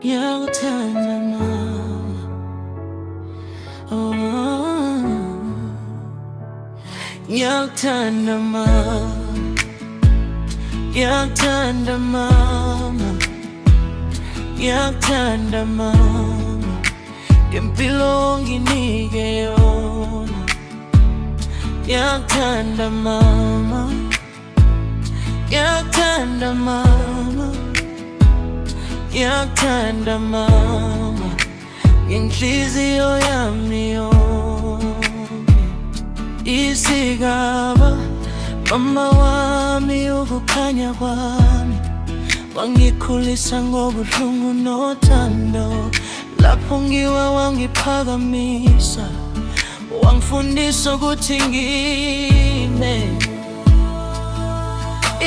Ngiyakuthanda mama, oh, ngiyakuthanda mama, ngiyakuthanda mama, ngiyakuthanda mama, impilo onginike yona. Ngiyakuthanda mama, ngiyakuthanda mama, ngiyakuthanda mama, ngenhliziyo yami yonke. Isigaba mama wami, ukukhanya kwami, wangikhulisa ngobuhlungu nothando. Lapho ngiwa wangiphakamisa, wangifundisa ukuthi ngime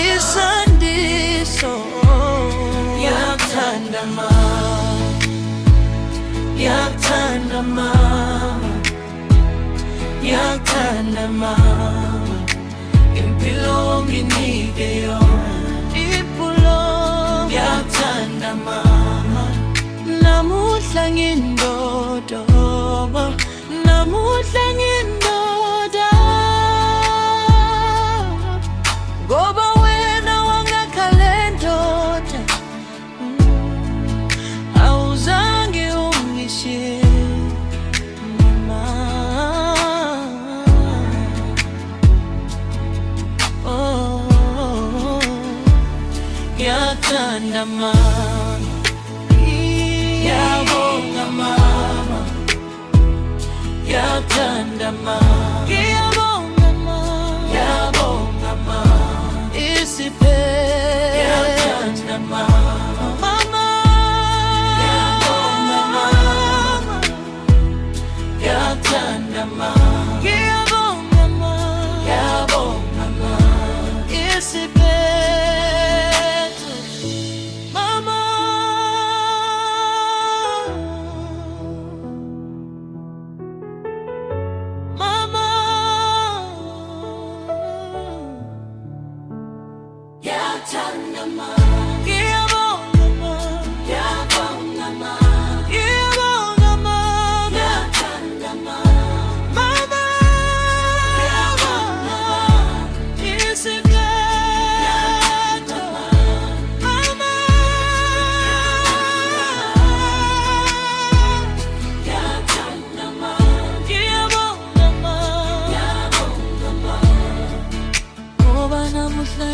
isandiso. Ngiyakuthanda mama, ngiyakuthanda mama, ngiyakuthanda mama, impilo onginike yona. Ipulo ngiyakuthanda mama, namuhla ngindoda, namuhla ngindoda, ngoba wena wangakha le ndoda. Awuzange ungishiye mama, oh, ngiyakuthanda mama, ngiyabonga mama, ngiyakuthanda mama, ngiyabonga mama, ngiyabonga mama, isiphetho. Ngiyakuthanda mama, ngiyabonga mama, ngiyakuthanda mama, ngiyabonga mama, ngiyabonga mama, isiphetho. Mama, mama, ngiyakuthanda mama, ngiyabonga mama, ngiyabonga mama, ngiyabonga mama, ngiyakuthanda mama, mama, ngiyabonga mama, isiphetho. Mama, ngiyakuthanda mama, ngiyabonga mama, ngiyabonga mama, ngoba namuhla